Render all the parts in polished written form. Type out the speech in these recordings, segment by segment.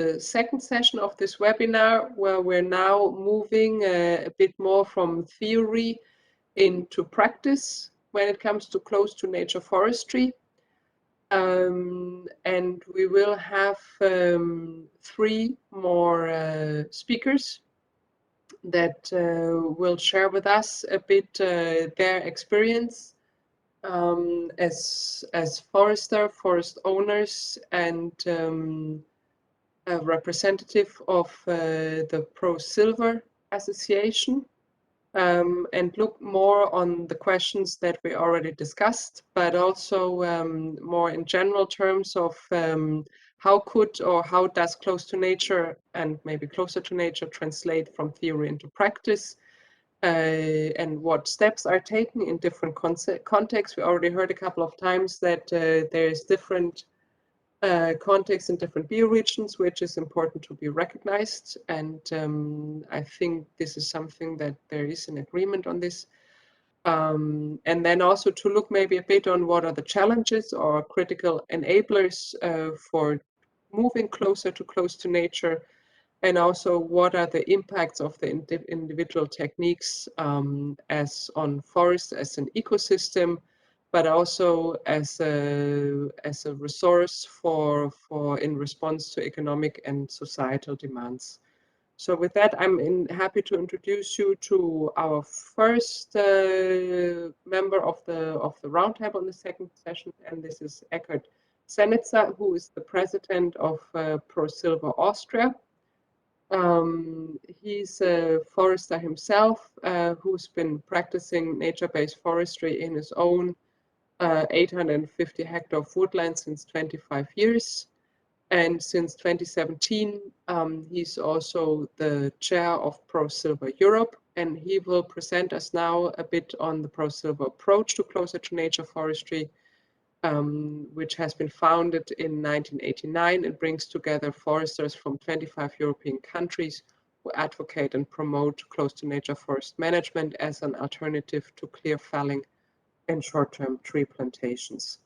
the second session of this webinar, where we're now moving a bit more from theory into practice when it comes to close to nature forestry. And we will have 3 more speakers that will share with us a bit their experience as forest owners, and a representative of the Pro Silver Association, and look more on the questions that we already discussed, but also more in general terms of how does close to nature and maybe closer to nature translate from theory into practice, and what steps are taken in different contexts. We already heard a couple of times that there's different contexts in different bioregions, which is important to be recognized. And I think this is something that there is an agreement on this. And then also to look maybe a bit on what are the challenges or critical enablers for moving close to nature, and also what are the impacts of the individual techniques as on forest as an ecosystem, but also as a resource for in response to economic and societal demands. So with that, I'm happy to introduce you to our first member of the roundtable in the second session, and this is Eckhard Senitzer, who is the president of Pro Silver Austria. He's a forester himself who's been practicing nature-based forestry in his own 850 hectare of woodland since 25 years. And since 2017, he's also the chair of Pro Silver Europe, and he will present us now a bit on the Pro Silver approach to closer to nature forestry, which has been founded in 1989 and brings together foresters from 25 European countries who advocate and promote close to nature forest management as an alternative to clear felling and short-term tree plantations.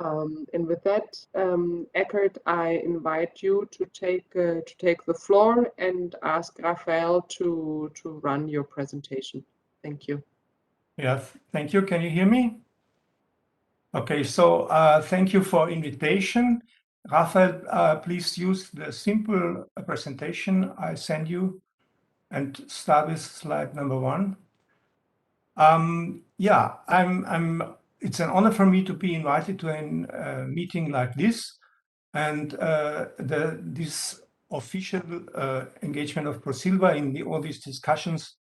And with that, Eckhard, I invite you to take the floor and ask Raphael to run your presentation. Thank you. Yeah, thank you. Can you hear me? Okay, so thank you for invitation. Raphael, please use the simple presentation I send you and start with slide number 1. Yeah, it's an honor for me to be invited to a meeting like this, and this official engagement of Pro Silver in all these discussions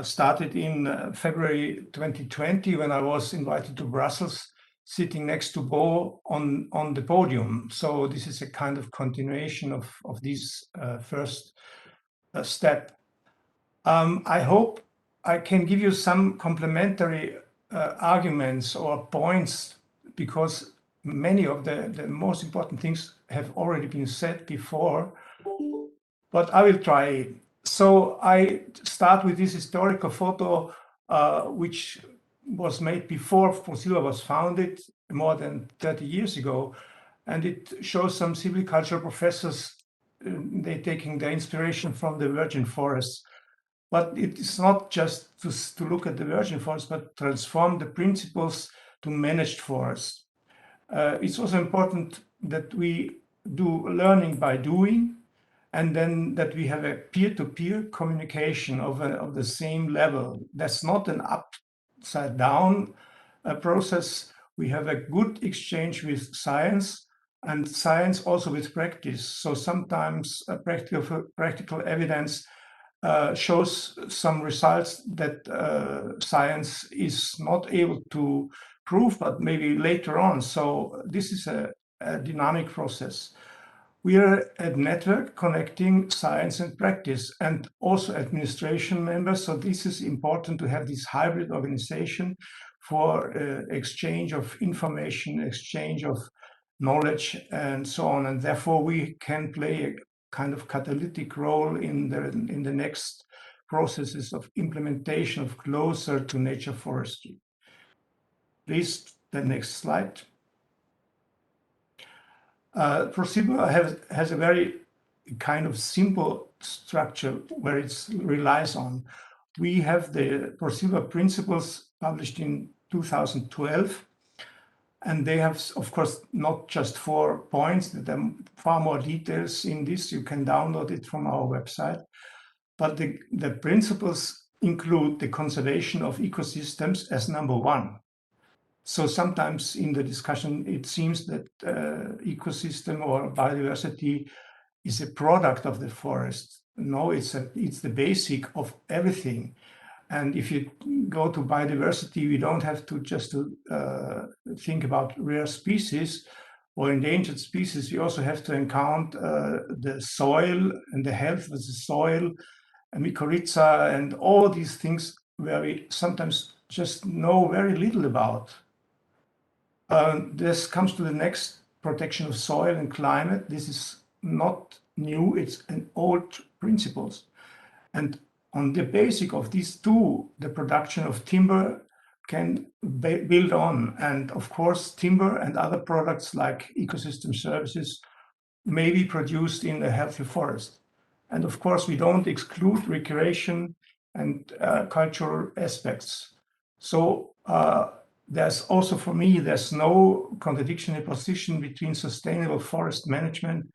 started in February 2020, when I was invited to Brussels, sitting next to Bo on the podium. So this is a kind of continuation of this first step. I hope I can give you some complementary arguments or points, because many of the most important things have already been said before, but I will try. So I start with this historical photo, which was made before Pro Silver was founded more than 30 years ago. And it shows some silviculture professors, they taking their inspiration from the virgin forests. But it is not just to look at the virgin forest, but transform the principles to managed forests. It's also important that we do learning by doing, and then that we have a peer-to-peer communication of the same level. That's not an upside down process. We have a good exchange with science, and science also with practice. So sometimes practical evidence shows some results that science is not able to prove, but maybe later on. So this is a dynamic process. We are a network connecting science and practice, and also administration members. So this is important to have this hybrid organization for exchange of information, exchange of knowledge, and so on. And therefore, we can play a kind of catalytic role in the next processes of implementation of closer to nature forestry. Please, the next slide. Pro Silver has a very kind of simple structure where it relies on. We have the Prosilva Principles published in 2012, and they have, of course, not just 4 points. There are far more details in this. You can download it from our website. But the principles include the conservation of ecosystems as number 1. So sometimes in the discussion, it seems that ecosystem or biodiversity is a product of the forest. No, it's the basic of everything. And if you go to biodiversity, we don't have to just think about rare species or endangered species. We also have to account the soil and the health of the soil, and mycorrhiza, and all these things where we sometimes just know very little about. This comes to the next, protection of soil and climate. This is not new, it's an old principles. And on the basic of these 2, the production of timber can build on. And of course, timber and other products like ecosystem services may be produced in a healthy forest. And of course, we don't exclude recreation and cultural aspects. So there's also, for me, there's no contradiction in position between sustainable forest management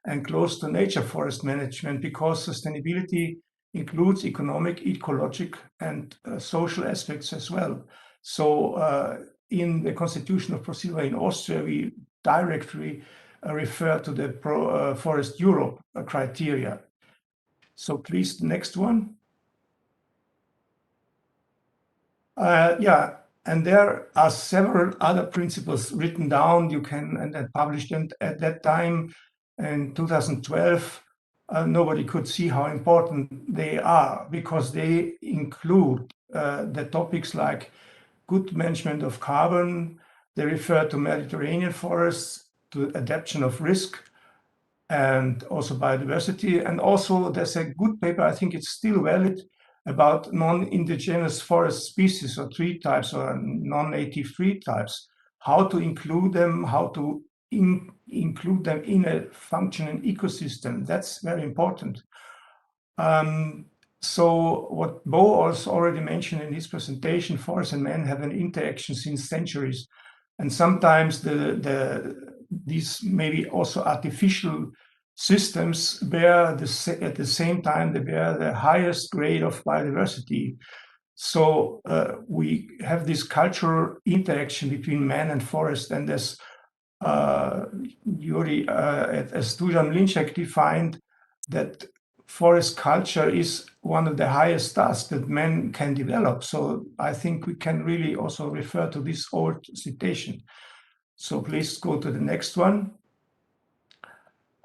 and close to nature forest management, because sustainability includes economic, ecologic, and social aspects as well. So in the Constitution of Prosilva in Austria, we directly refer to the Forest Europe criteria. So please, the next one. Yeah, and there are several other principles written down. You can, and published, and at that time in 2012, nobody could see how important they are, because they include the topics like good management of carbon. They refer to Mediterranean forests, to adaptation of risk, and also biodiversity. And also there's a good paper, I think it's still valid, about non-indigenous forest species or tree types or non-native tree types, how to include them, how to include them in a functioning ecosystem. That's very important. So what Bo also already mentioned in his presentation, forest and man have an interaction since centuries. And sometimes these maybe also artificial systems bear at the same time, they bear the highest grade of biodiversity. So we have this cultural interaction between man and forest, and as Yuri, as Dusan Linček defined, that forest culture is one of the highest tasks that man can develop. So I think we can really also refer to this old citation. So please go to the next one.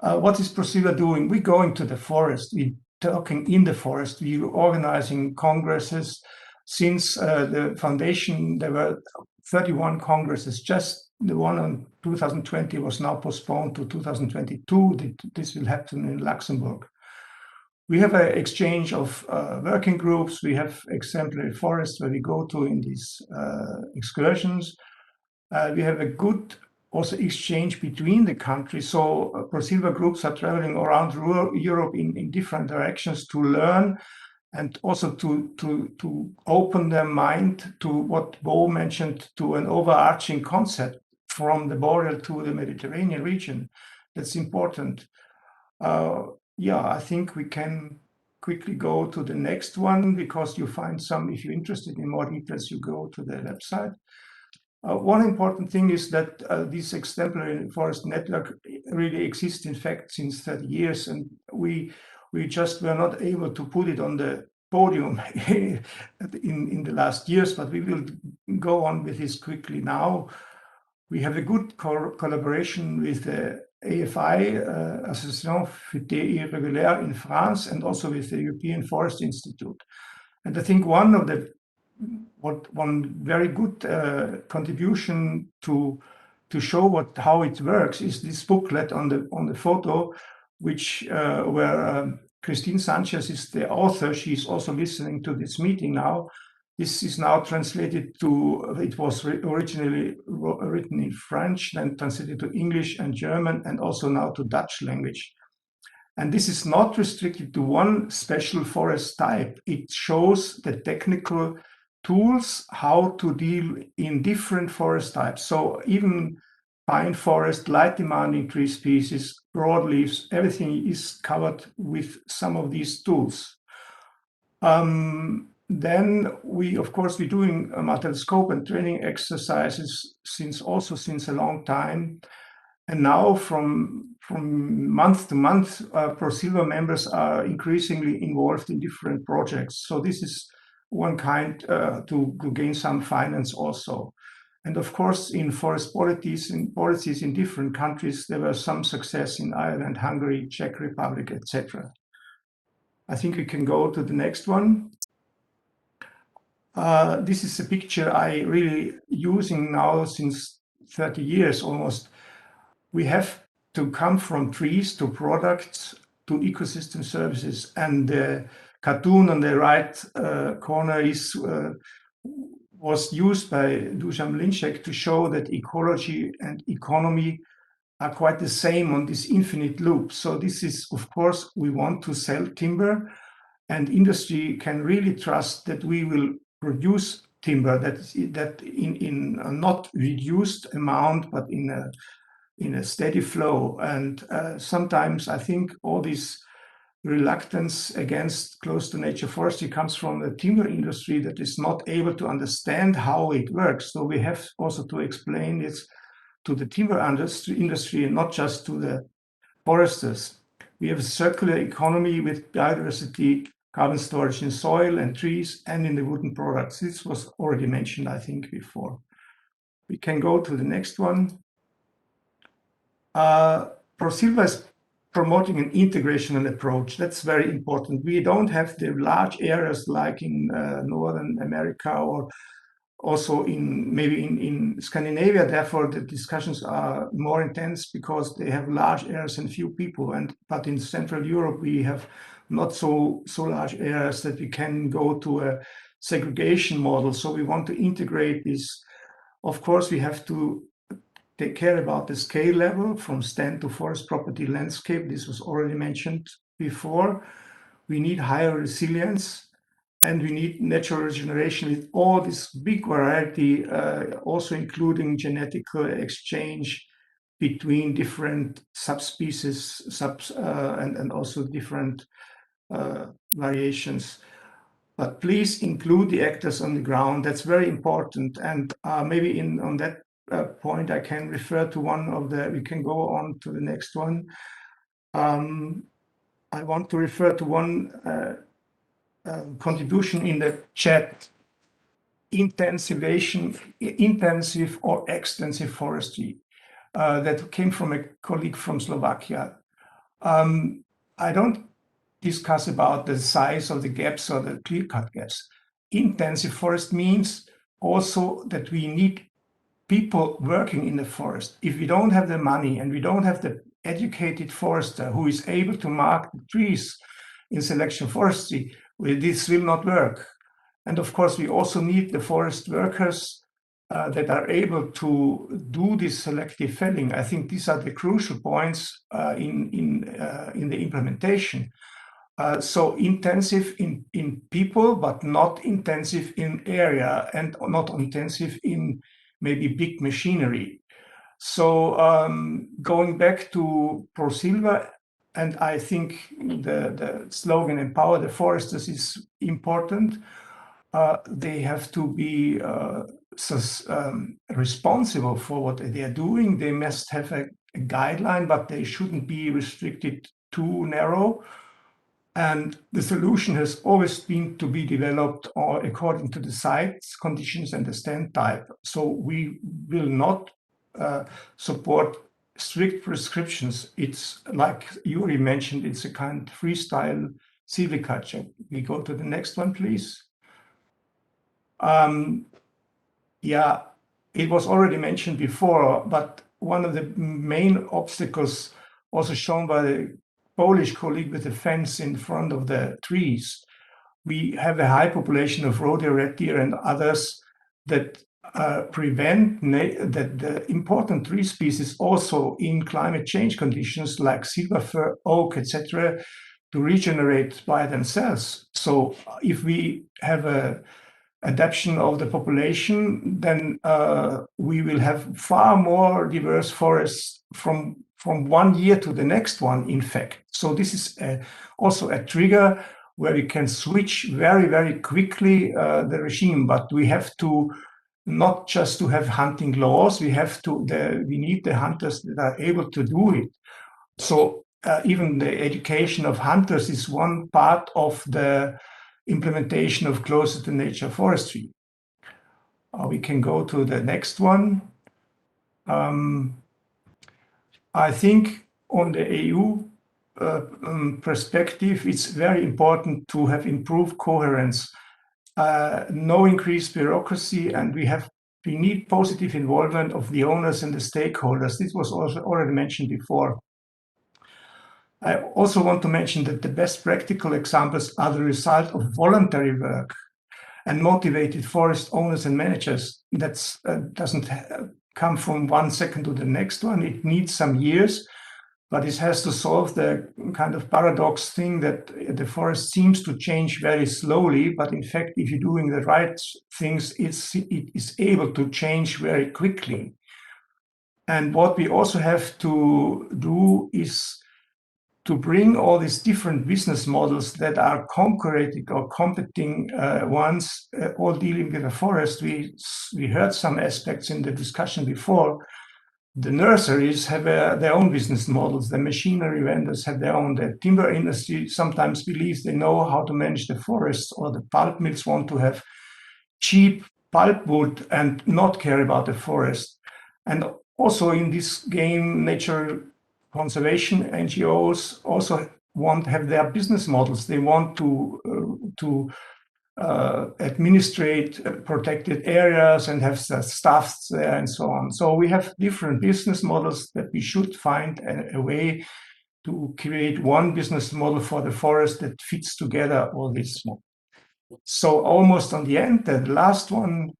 What is Prosilva doing? We're going to the forest, we're talking in the forest, we're organizing congresses. Since the foundation, there were 31 congresses. Just the one in 2020 was now postponed to 2022. This will happen in Luxembourg. We have an exchange of working groups. We have exemplary forests where we go to in these excursions. We have a good also exchange between the countries. So Prosilva groups are traveling around Europe in different directions to learn, and also to open their mind to what Bo mentioned, to an overarching concept from the Boreal to the Mediterranean region. That's important. Yeah, I think we can quickly go to the next one, because you find some, if you're interested in more details, you go to the website. One important thing is that this exemplary forest network really exists, in fact, since 30 years, and we just were not able to put it on the podium in the last years, but we will go on with this quickly now. We have a good collaboration with the AFI, Association Futae Irrégulière in France, and also with the European Forest Institute. And I think one very good contribution to show how it works is this booklet on the photo, which where Christine Sanchez is the author. She's also listening to this meeting now. This is now translated to, it was originally written in French, then translated to English and German, and also now to Dutch language. And this is not restricted to one special forest type. It shows the technical tools how to deal in different forest types. So even pine forest, light demanding tree species, broadleaves, everything is covered with some of these tools. Then we're doing multi-scope and training exercises since a long time. And now from month to month, ProSilver members are increasingly involved in different projects. So this is one kind to gain some finance also. And of course, in forest policies in different countries, there was some success in Ireland, Hungary, Czech Republic, etc. I think we can go to the next one. This is a picture I really using now since 30 years almost. We have to come from trees to products to ecosystem services. And the cartoon on the right corner was used by Dusan Mlinšek to show that ecology and economy are quite the same on this infinite loop. So this is, of course, we want to sell timber, and industry can really trust that we will produce timber that in a not reduced amount, but in a steady flow. And sometimes I think all this reluctance against close to nature forestry comes from the timber industry that is not able to understand how it works. So we have also to explain it to the timber industry and not just to the foresters. We have a circular economy with biodiversity, carbon storage in soil and trees and in the wooden products. This was already mentioned, I think, before. We can go to the next one. ProSilver is promoting an integrational approach. That's very important. We don't have the large areas like in Northern America or also maybe in Scandinavia. Therefore, the discussions are more intense because they have large areas and few people. But in Central Europe, we have not so large areas that we can go to a segregation model. So we want to integrate this. Of course, we have to take care about the scale level from stand to forest property landscape. This was already mentioned before. We need higher resilience, and we need natural regeneration with all this big variety, also including genetic exchange between different subspecies, and also different variations. But please include the actors on the ground. That's very important. And maybe on that point, I can refer to we can go on to the next one. I want to refer to one contribution in the chat: intensive or extensive forestry, that came from a colleague from Slovakia. I don't discuss about the size of the gaps or the clear-cut gaps. Intensive forest means also that we need people working in the forest. If we don't have the money and we don't have the educated forester who is able to mark the trees in selection forestry, this will not work. And of course, we also need the forest workers that are able to do this selective felling. I think these are the crucial points in the implementation. So intensive in people, but not intensive in area and not intensive in maybe big machinery. So going back to ProSilver, and I think the slogan "Empower the Foresters" is important. They have to be responsible for what they are doing. They must have a guideline, but they shouldn't be restricted too narrow. And the solution has always been to be developed according to the site's conditions and the stand type. So we will not support strict prescriptions. It's like Yuri mentioned, it's a kind of freestyle silviculture. We go to the next one, please. Yeah, it was already mentioned before, but one of the main obstacles also shown by the Polish colleague with the fence in front of the trees. We have a high population of roe deer, red deer, and others that prevent that the important tree species also in climate change conditions like silver fir, oak, etc., to regenerate by themselves. So if we have a adaptation of the population, then we will have far more diverse forests from one year to the next one, in fact. So this is also a trigger where we can switch very, very quickly the regime, but we have to not just to have hunting laws, we need the hunters that are able to do it. So even the education of hunters is one part of the implementation of closer to nature forestry. We can go to the next one. I think on the EU perspective, it's very important to have improved coherence, no increased bureaucracy, and we need positive involvement of the owners and the stakeholders. This was also already mentioned before. I also want to mention that the best practical examples are the result of voluntary work and motivated forest owners and managers. That doesn't come from 1 second to the next one. It needs some years, but it has to solve the kind of paradox thing that the forest seems to change very slowly, but in fact, if you're doing the right things, it is able to change very quickly. And what we also have to do is to bring all these different business models that are concurrent or competing ones, all dealing with the forest. We heard some aspects in the discussion before. The nurseries have their own business models. The machinery vendors have their own. The timber industry sometimes believes they know how to manage the forests, or the pulp mills want to have cheap pulpwood and not care about the forest. And also in this game, nature conservation NGOs also want to have their business models. They want to administrate protected areas and have staffs there and so on. So we have different business models that we should find a way to create one business model for the forest that fits together all this. So almost on the end, the last one.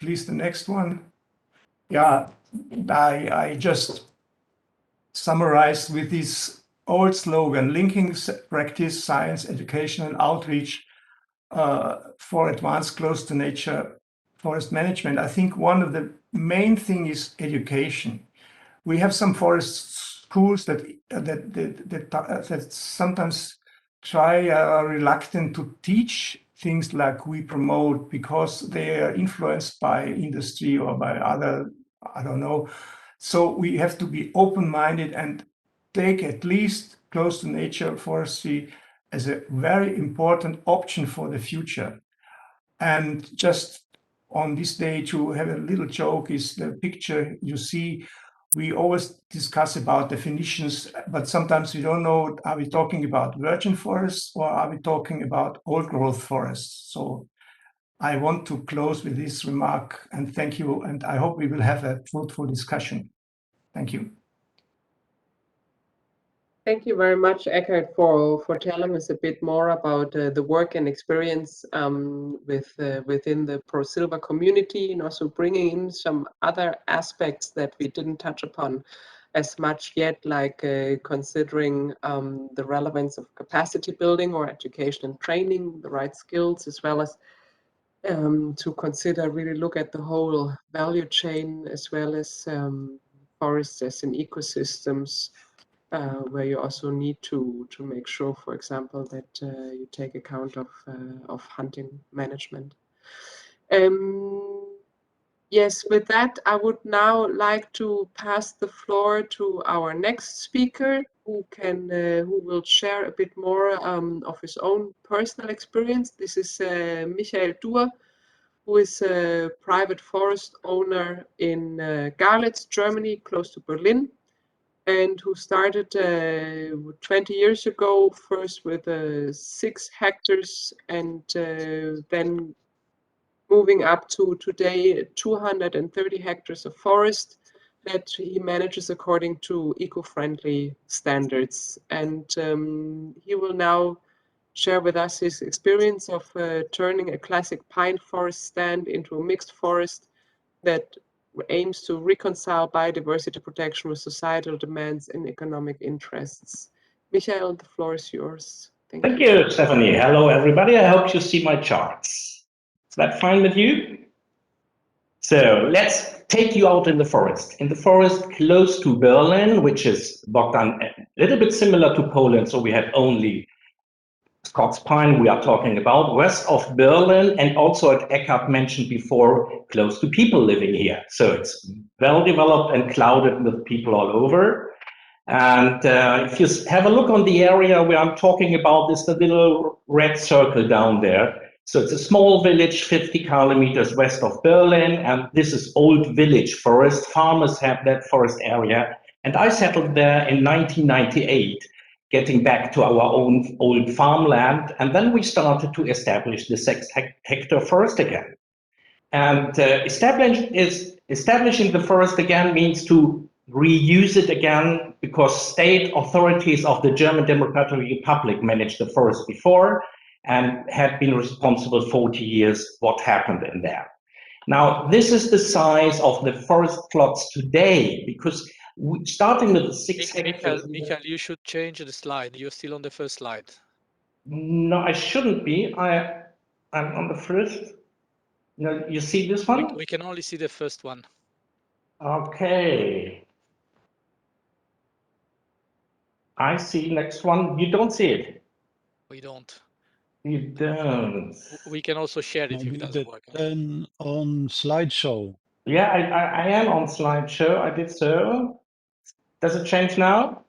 Please, the next one. Yeah, I just summarized with this old slogan, linking practice, science, education, and outreach for advanced close to nature forest management. I think one of the main thing is education. We have some forest schools that sometimes are reluctant to teach things like we promote because they are influenced by industry or by other, I don't know. So we have to be open-minded and take at least close to nature forestry as a very important option for the future. And just on this day to have a little joke is the picture you see. We always discuss about definitions, but sometimes we don't know, are we talking about virgin forests or are we talking about old growth forests? So I want to close with this remark and thank you. And I hope we will have a fruitful discussion. Thank you. Thank you very much, Eckhard, for telling us a bit more about the work and experience within the ProSilva community, and also bringing in some other aspects that we didn't touch upon as much yet, like considering the relevance of capacity building or education and training, the right skills, as well as to consider, really look at the whole value chain, as well as forests as in ecosystems, where you also need to make sure, for example, that you take account of hunting management. Yes, with that, I would now like to pass the floor to our next speaker, who will share a bit more of his own personal experience. This is Michael Dur, who is a private forest owner in Garlitz, Germany, close to Berlin, and who started 20 years ago, first with 6 hectares, and then moving up to today 230 hectares of forest, that he manages according to eco-friendly standards. And he will now share with us his experience of turning a classic pine forest stand into a mixed forest that aims to reconcile biodiversity protection with societal demands and economic interests. Michael, the floor is yours. Thank you, Stephanie. Hello, everybody. I hope you see my charts. Is that fine with you? So let's take you out in the forest. In the forest close to Berlin, which is Bogdan, a little bit similar to Poland, so we have only Scots pine we are talking about, west of Berlin, and also at Eckhart mentioned before, close to people living here. So it's well developed and clouded with people all over. And if you have a look on the area where I'm talking about, is the little red circle down there. So it's a small village, 50 kilometers west of Berlin, and this is old village forest. Farmers have that forest area. And I settled there in 1998, getting back to our own old farmland. And then we started to establish the 6-hectare forest again. And establishing the forest again means to reuse it again, because state authorities of the German Democratic Republic managed the forest before and had been responsible 40 years what happened in there. Now, this is the size of the forest plots today, because starting with the 6 hectares. Michael, you should change the slide. You're still on the first slide. No, I shouldn't be. I'm on the first. No, you see this one? We can only see the first one. Okay. I see next one. You don't see it. We don't. You don't. We can also share it if it doesn't work. Then on slideshow. Yeah, I am on slideshow. I did so. Does it change now?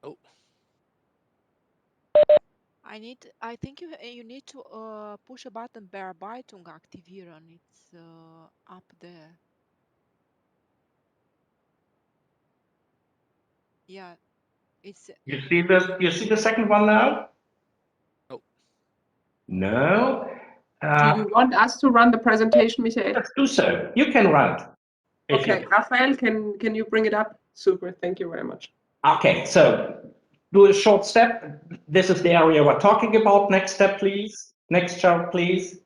Oh. I think you need to push a button Bearbeitung aktivieren. It's up there. Yeah, it's. You see the second one now? No. No. Do you want us to run the presentation, Michael? Let's do so. You can run. Okay, Raphael, can you bring it up? Super, thank you very much. Okay, so do a short step. This is the area we're talking about. Next step, please. Next chart, please.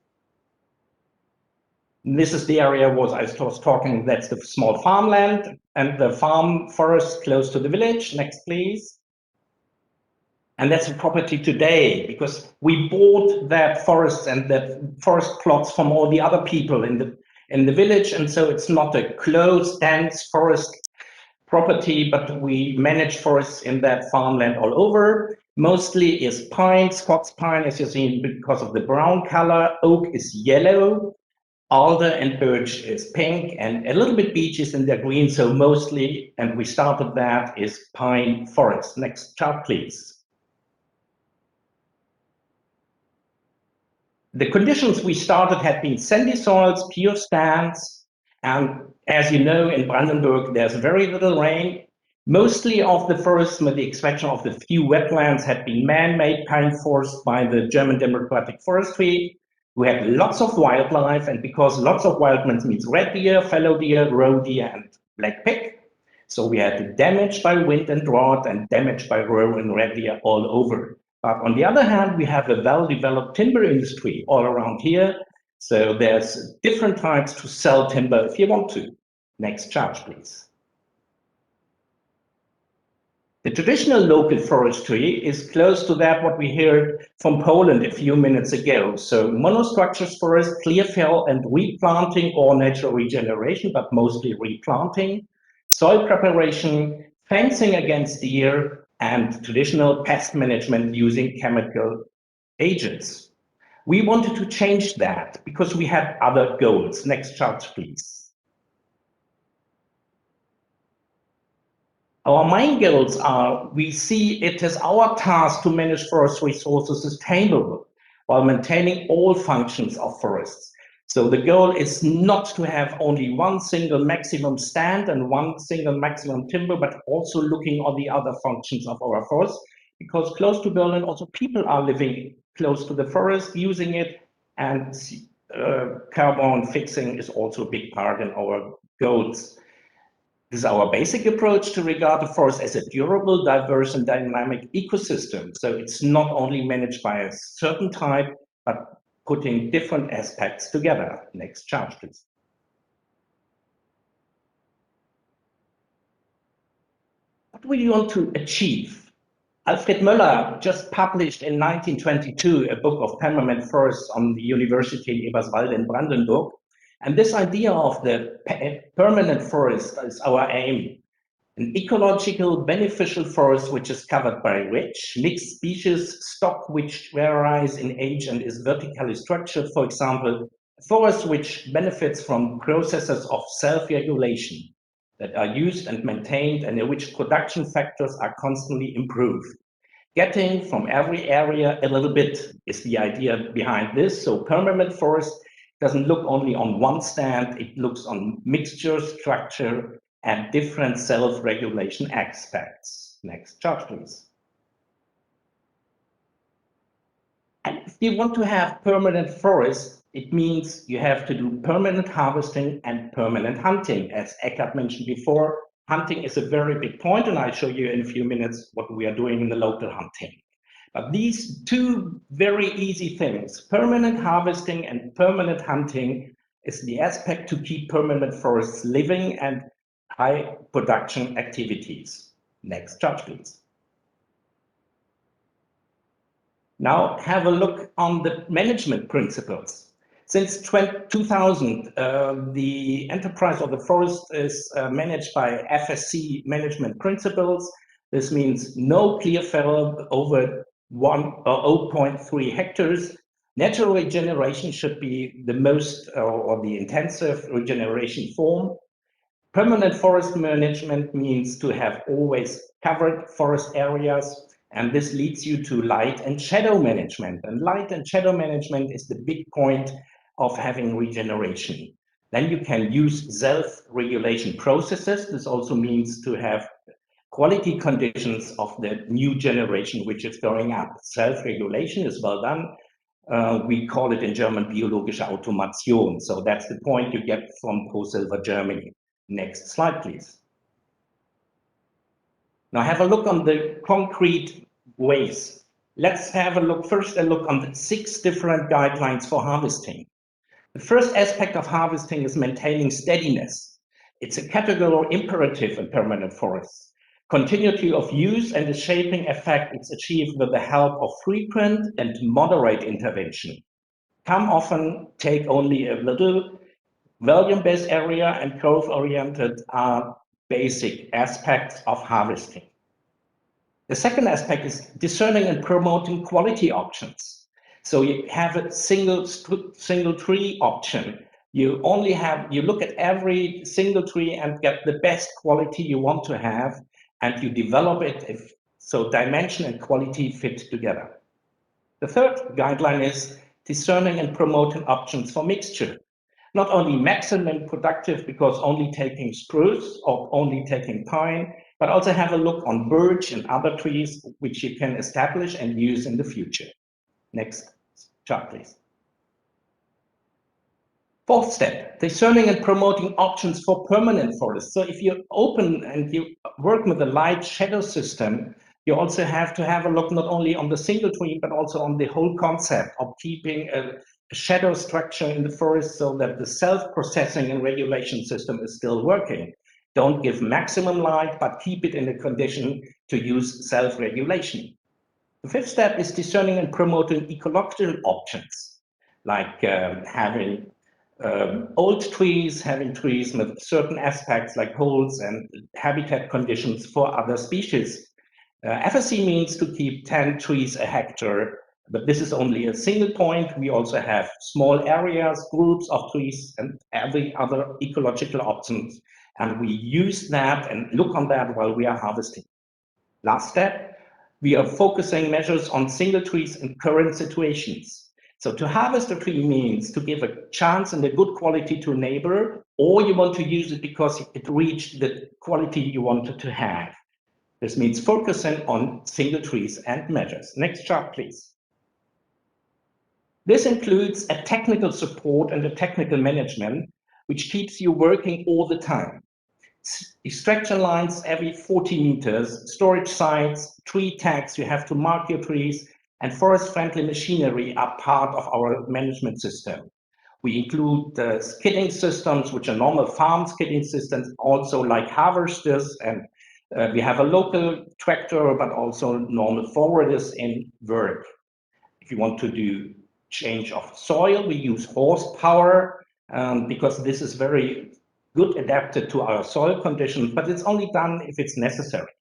This is the area I was talking, that's the small farmland and the farm forest close to the village. Next, please. And that's a property today, because we bought that forest and that forest plots from all the other people in the village, and so it's not a closed, dense forest property, but we manage forests in that farmland all over. Mostly is pine, Scots pine, as you see, because of the brown color. Oak is yellow. Alder and birch is pink, and a little bit beech is in the green. So mostly, and we started that, is pine forest. Next chart, please. The conditions we started had been sandy soils, pure stands, and as you know, in Brandenburg, there's very little rain. Mostly of the forests, with the exception of the few wetlands, had been man-made pine forests by the German Democratic Forestry. We had lots of wildlife, and because lots of wildlife means red deer, fallow deer, roe deer, and black pig. So we had damage by wind and drought and damage by roe and red deer all over. But on the other hand, we have a well-developed timber industry all around here. So there's different types to sell timber if you want to. Next chart, please. The traditional local forestry is close to that what we heard from Poland a few minutes ago. So monostructures forest, clear fell and replanting or natural regeneration, but mostly replanting, soil preparation, fencing against deer, and traditional pest management using chemical agents. We wanted to change that because we had other goals. Next chart, please. Our main goals are, we see it as our task to manage forest resources sustainably while maintaining all functions of forests. So the goal is not to have only one single maximum stand and one single maximum timber, but also looking on the other functions of our forest, because close to Berlin, also people are living close to the forest, using it, and carbon fixing is also a big part in our goals. This is our basic approach to regard the forest as a durable, diverse, and dynamic ecosystem. So it's not only managed by a certain type, but putting different aspects together. Next chart, please. What do we want to achieve? Alfred Möller just published in 1922 a book of permanent forests on the University Eberswalde in Brandenburg. And this idea of the permanent forest is our aim. An ecological beneficial forest which is covered by rich mixed species stock which varies in age and is vertically structured, for example, a forest which benefits from processes of self-regulation that are used and maintained and in which production factors are constantly improved. Getting from every area a little bit is the idea behind this. So permanent forest doesn't look only on one stand, it looks on mixture, structure, and different self-regulation aspects. Next chart, please. And if you want to have permanent forest, it means you have to do permanent harvesting and permanent hunting. As Eckhart mentioned before, hunting is a very big point, and I'll show you in a few minutes what we are doing in the local hunting. But these two very easy things, permanent harvesting and permanent hunting, is the aspect to keep permanent forests living and high production activities. Next chart, please. Now have a look on the management principles. Since 2000, the enterprise of the forest is managed by Fsc Management Principles. This means no clear fellow over 0.3 hectares. Natural regeneration should be the most or the intensive regeneration form. Permanent forest management means to have always covered forest areas, and this leads you to light and shadow management. And light and shadow management is the big point of having regeneration. Then you can use self-regulation processes. This also means to have quality conditions of the new generation which is going up. Self-regulation is well done. We call it in German biologische Automation. So that's the point you get from ProSilver Germany. Next slide, please. Now have a look on the concrete ways. Let's have a look on the 6 different guidelines for harvesting. The first aspect of harvesting is maintaining steadiness. It's a categorical imperative in permanent forests. Continuity of use and the shaping effect is achieved with the help of frequent and moderate intervention. Come often, take only a little. Volume-based area and growth-oriented are basic aspects of harvesting. The second aspect is discerning and promoting quality options. So you have a single tree option. You look at every single tree and get the best quality you want to have, and you develop it so dimension and quality fit together. The third guideline is discerning and promoting options for mixture. Not only maximum productive because only taking spruce or only taking pine, but also have a look on birch and other trees which you can establish and use in the future. Next chart, please. Fourth step, discerning and promoting options for permanent forests. So if you open and you work with a light shadow system, you also have to have a look not only on the single tree, but also on the whole concept of keeping a shadow structure in the forest so that the self-processing and regulation system is still working. Don't give maximum light, but keep it in a condition to use self-regulation. The fifth step is discerning and promoting ecological options, like having old trees, having trees with certain aspects like holes and habitat conditions for other species. Fsc means to keep 10 trees a hectare, but this is only a single point. We also have small areas, groups of trees, and every other ecological options. And we use that and look on that while we are harvesting. Last step, we are focusing measures on single trees in current situations. So to harvest a tree means to give a chance and a good quality to a neighbor, or you want to use it because it reached the quality you wanted to have. This means focusing on single trees and measures. Next chart, please. This includes a technical support and a technical management, which keeps you working all the time. extraction lines every 40 meters, storage sites, tree tags, you have to mark your trees, and forest-friendly machinery are part of our management system. We include the skidding systems, which are normal farm skidding systems, also like harvesters, and we have a local tractor, but also normal forwarders in work. If you want to do change of soil, we use horsepower, because this is very good adapted to our soil conditions, but it's only done if it's necessary.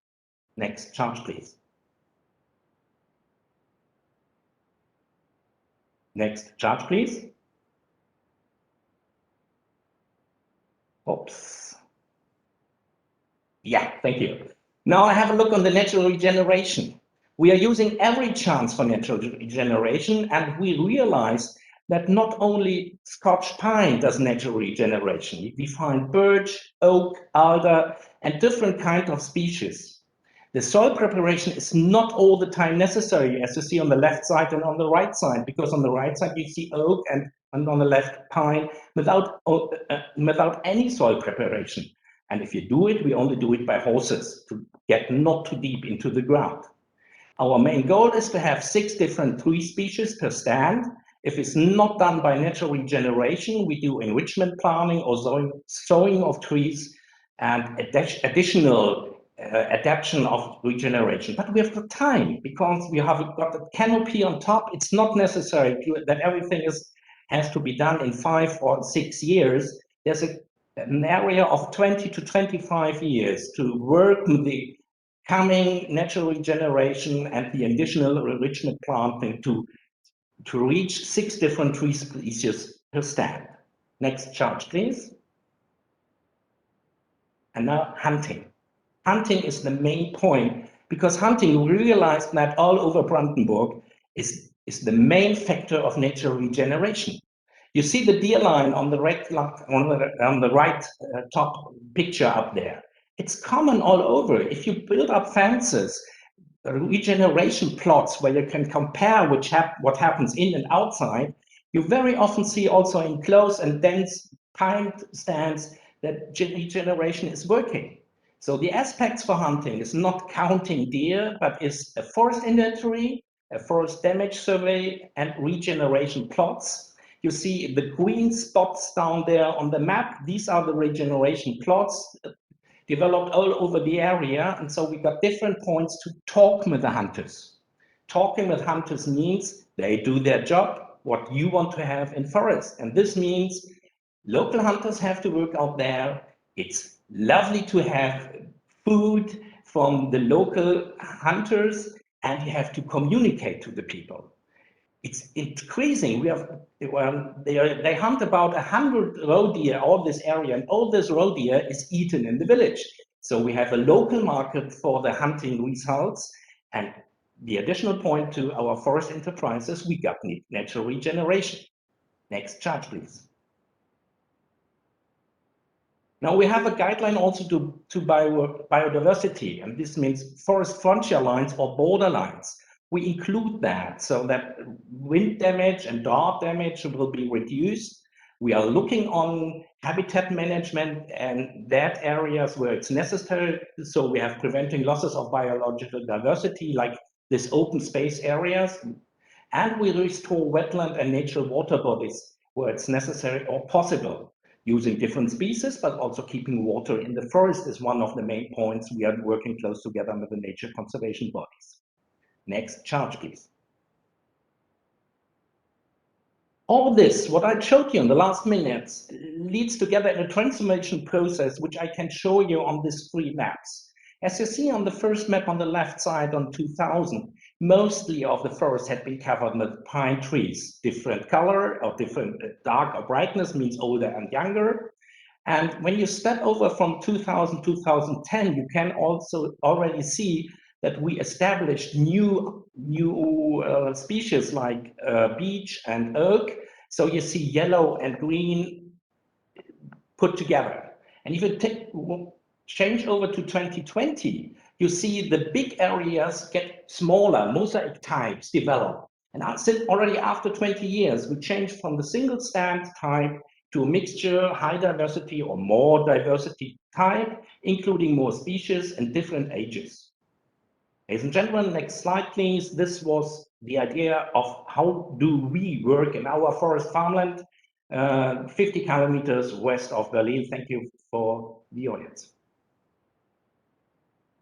Next chart, please. Next chart, please. Oops. Yeah, thank you. Now I have a look on the natural regeneration. We are using every chance for natural regeneration, and we realize that not only Scotch pine does natural regeneration. We find birch, oak, alder, and different kinds of species. The soil preparation is not all the time necessary, as you see on the left side and on the right side, because on the right side you see oak and on the left pine without any soil preparation. And if you do it, we only do it by horses to get not too deep into the ground. Our main goal is to have 6 different tree species per stand. If it's not done by natural regeneration, we do enrichment planting or sowing of trees and additional adaptation of regeneration. But we have the time because we have got the canopy on top. It's not necessary that everything has to be done in 5 or 6 years. There's an area of 20 to 25 years to work with the coming natural regeneration and the additional enrichment planting to reach 6 different tree species per stand. Next chart, please. And now hunting. Hunting is the main point, because hunting, we realized that all over Brandenburg is the main factor of natural regeneration. You see the deer line on the right, top picture up there. It's common all over. If you build up fences, regeneration plots where you can compare what happens in and outside, you very often see also in close and dense pine stands that regeneration is working. So the aspects for hunting is not counting deer, but is a forest inventory, a forest damage survey, and regeneration plots. You see the green spots down there on the map. These are the regeneration plots developed all over the area. And so we got different points to talk with the hunters. Talking with hunters means they do their job, what you want to have in forest. And this means local hunters have to work out there. It's lovely to have food from the local hunters, and you have to communicate to the people. It's increasing. They hunt about 100 roe deer all this area, and all this roe deer is eaten in the village. So we have a local market for the hunting results, and the additional point to our forest enterprises, we got natural regeneration. Next chart, please. Now we have a guideline also to biodiversity, and this means forest frontier lines or border lines. We include that so that wind damage and drought damage will be reduced. We are looking on habitat management and that areas where it's necessary. So we have preventing losses of biological diversity, like this open space areas. And we restore wetland and natural water bodies where it's necessary or possible, using different species, but also keeping water in the forest is one of the main points. We are working close together with the nature conservation bodies. Next chart, please. All this, what I showed you in the last minutes, leads together in a transformation process, which I can show you on these 3 maps. As you see on the first map on the left side on 2000, mostly of the forest had been covered with pine trees, different color or different dark or brightness means older and younger. And when you step over from 2000 to 2010, you can also already see that we established new species like beech and oak. So you see yellow and green put together. And if you change over to 2020, you see the big areas get smaller, mosaic types develop. And already after 20 years, we changed from the single stand type to a mixture, high diversity or more diversity type, including more species and different ages. Ladies and gentlemen, next slide, please. This was the idea of how do we work in our forest farmland, 50 kilometers west of Berlin. Thank you for the audience.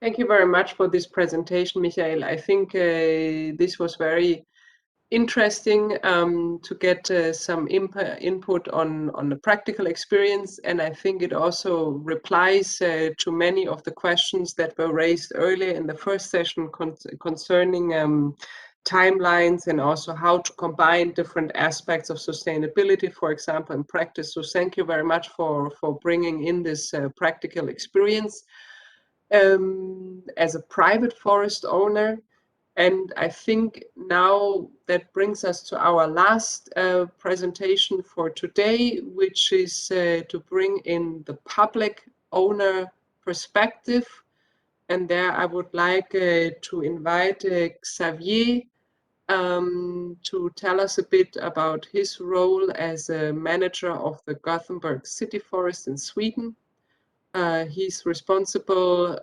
Thank you very much for this presentation, Michael. I think this was very interesting to get some input on the practical experience, and I think it also replies to many of the questions that were raised earlier in the first session concerning timelines and also how to combine different aspects of sustainability, for example, in practice. So thank you very much for bringing in this practical experience. As a private forest owner, and I think now that brings us to our last presentation for today, which is to bring in the public owner perspective. And there I would like to invite Xavier to tell us a bit about his role as a manager of the Gothenburg City Forest in Sweden. He's responsible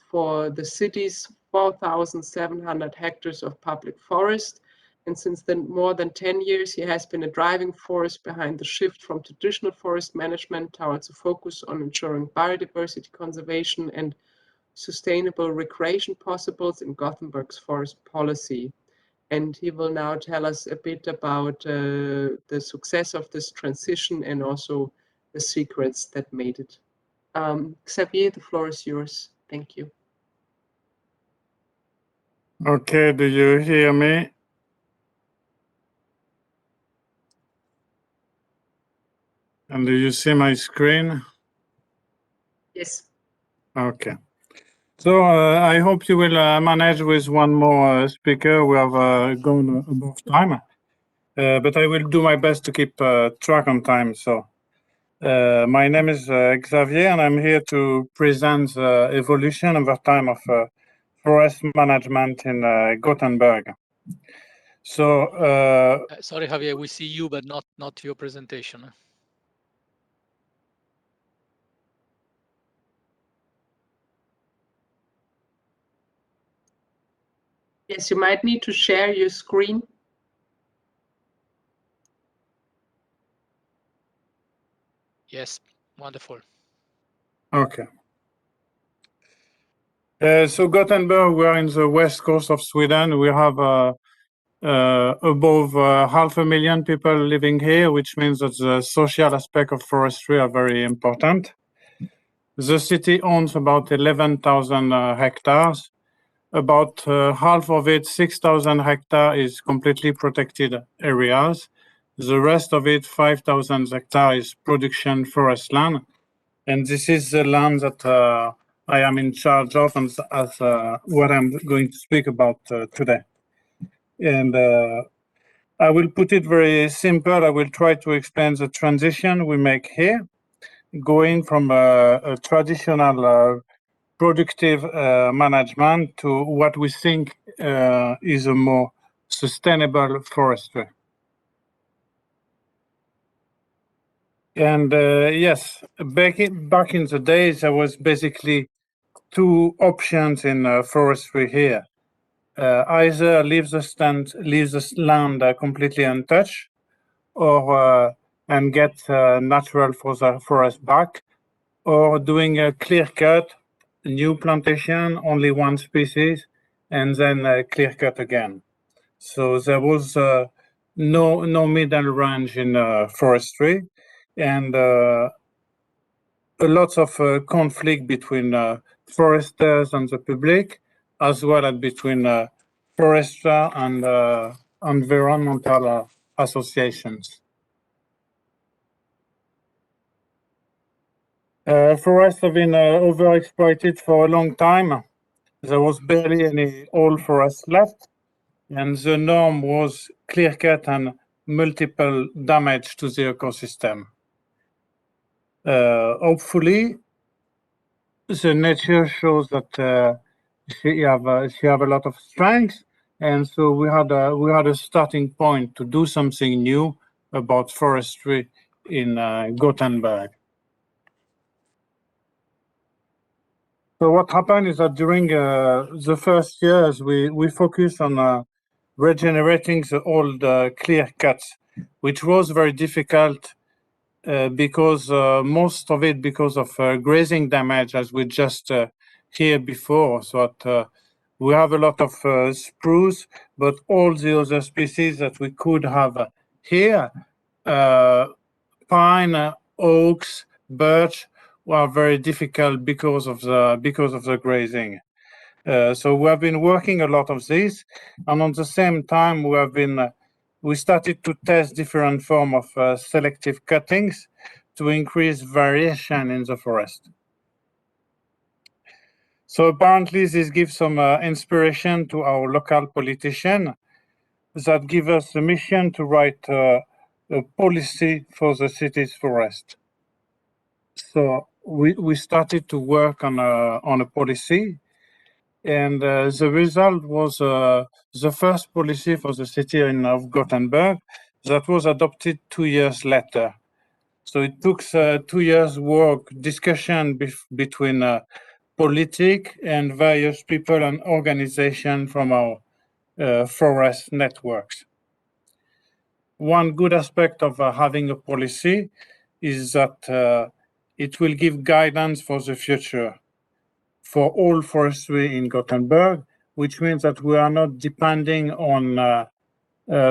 for the city's 4,700 hectares of public forest. And since then, more than 10 years, he has been a driving force behind the shift from traditional forest management towards a focus on ensuring biodiversity conservation and sustainable recreation possibles in Gothenburg's forest policy. And he will now tell us a bit about the success of this transition and also the secrets that made it. Xavier, the floor is yours. Thank you. Okay, do you hear me? And do you see my screen? Yes. Okay. So I hope you will manage with one more speaker. We have gone above time, but I will do my best to keep track on time. So my name is Xavier, and I'm here to present the evolution over time of forest management in Gothenburg. So Sorry, Javier, we see you, but not your presentation. Yes, you might need to share your screen. Yes, wonderful. okay. So Gothenburg, we are in the west coast of Sweden. We have above 500,000 people living here, which means that the social aspect of forestry are very important. The city owns about 11,000 hectares. About half of it, 6,000 hectares, is completely protected areas. The rest of it, 5,000 hectares, is production forest land. And this is the land that I am in charge of, and as what I'm going to speak about today. And I will put it very simple. I will try to explain the transition we make here, going from a traditional productive management to what we think is a more sustainable forestry. And yes, back in the days, there was basically two options in forestry here. Either leave the land completely untouched, or and get natural forest back, or doing a clear cut, new plantation, only one species, and then clear cut again. So there was no middle range in forestry, and a lot of conflict between foresters and the public, as well as between forester and environmental associations. Forests have been overexploited for a long time. There was barely any old forest left, and the norm was clear cut and multiple damage to the ecosystem. Hopefully, the nature shows that she have a lot of strength, and so we had a starting point to do something new about forestry in Gothenburg. So what happened is that during the first years, we focused on regenerating the old clear cuts, which was very difficult because most of it because of grazing damage, as we just heard before. So that we have a lot of spruce, but all the other species that we could have here, pine, oaks, birch, were very difficult because of the grazing. So we have been working a lot of this, and at the same time we started to test different form of selective cuttings to increase variation in the forest. So apparently this gives some inspiration to our local politician that give us a mission to write a policy for the city's forest. So we started to work on a policy, and the result was the first policy for the city of Gothenburg that was adopted 2 years later. So it took 2 years work discussion between politics and various people and organizations from our forest networks. One good aspect of having a policy is that it will give guidance for the future for all forestry in Gothenburg, which means that we are not depending on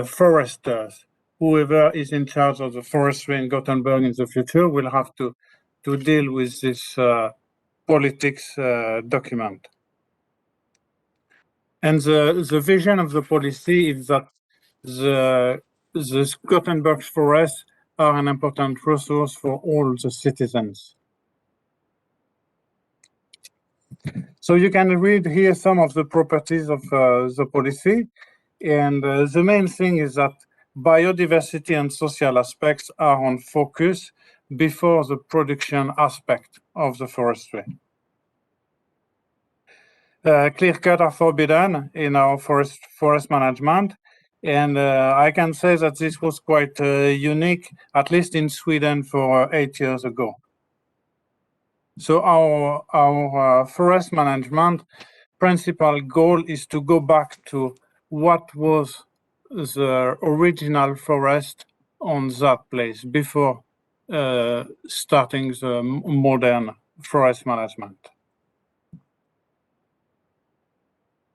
foresters. Whoever is in charge of the forestry in Gothenburg in the future will have to deal with this politics document. And the vision of the policy is that the Gothenburg forests are an important resource for all the citizens. So you can read here some of the properties of the policy. And the main thing is that biodiversity and social aspects are on focus before the production aspect of the forestry. Clear cut are forbidden in our forest management. And I can say that this was quite unique, at least in Sweden, for 8 years ago. So our forest management principal goal is to go back to what was the original forest on that place before starting the modern forest management.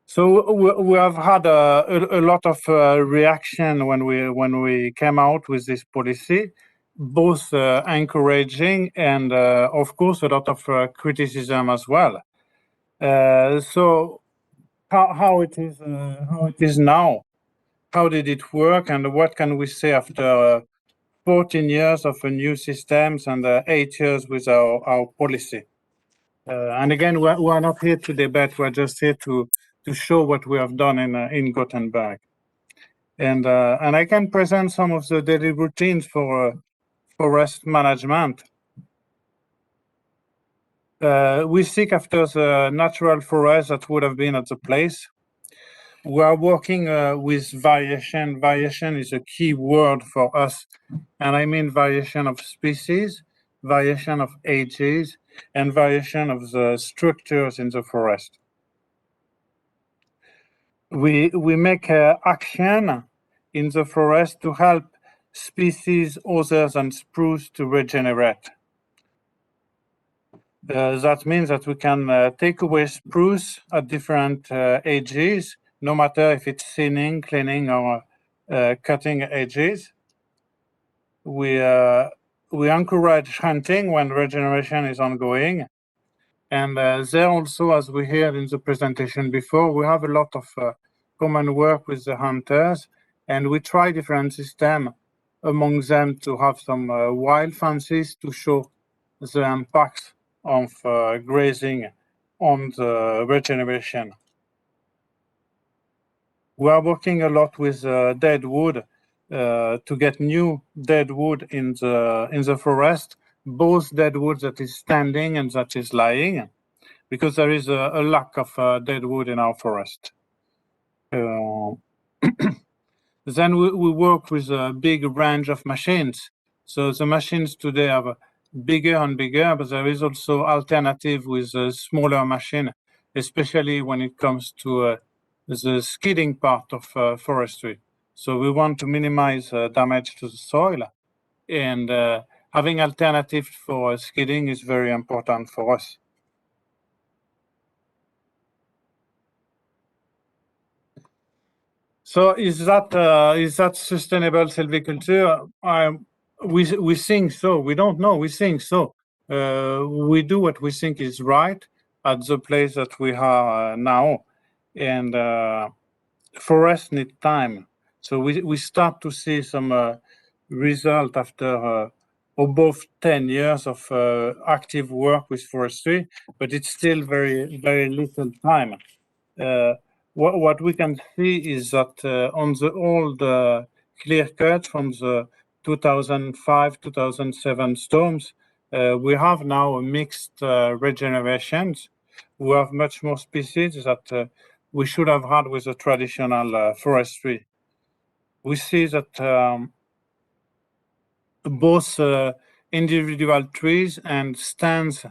So we have had a lot of reaction when we came out with this policy, both encouraging and of course a lot of criticism as well. So how it is now? How did it work, and what can we say after 14 years of a new systems and 8 years with our policy? And again, we are not here to debate. We're just here to show what we have done in Gothenburg. And I can present some of the daily routines for forest management. We seek after the natural forest that would have been at the place. We are working with variation. Variation is a key word for us. And I mean variation of species, variation of ages, and variation of the structures in the forest. We make action in the forest to help species other than spruce to regenerate. That means that we can take away spruce at different ages, no matter if it's thinning, cleaning, or cutting edges. We encourage hunting when regeneration is ongoing. And there also, as we heard in the presentation before, we have a lot of common work with the hunters, and we try different systems, among them to have some wild fences to show the impacts of grazing on the regeneration. We are working a lot with dead wood to get new dead wood in the forest, both dead wood that is standing and that is lying, because there is a lack of dead wood in our forest. Then we work with a big range of machines So the machines today are bigger and bigger, but there is also alternative with a smaller machine, especially when it comes to the skidding part of forestry. So we want to minimize damage to the soil, and having alternatives for skidding is very important for us. So is that sustainable silviculture? We think so. We don't know. We think so. We do what we think is right at the place that we are now, and forests need time. So we start to see some result after above 10 years of active work with forestry, but it's still very, very little time. What we can see is that on the old clear cut from the 2005-2007 storms, we have now a mixed regenerations. We have much more species that we should have had with the traditional forestry. We see that both individual trees and stands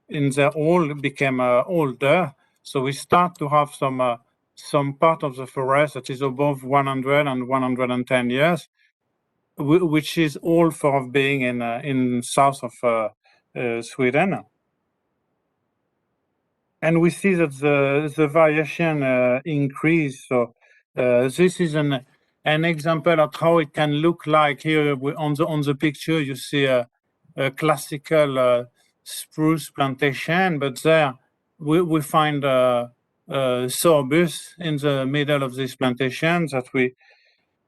in their old became older. So we start to have some part of the forest that is above 100 and 110 years, which is old for being in south of Sweden. And we see that the variation increase. So this is an example of how it can look like. Here on the picture, you see a classical spruce plantation, but there we find sorbus in the middle of this plantation that we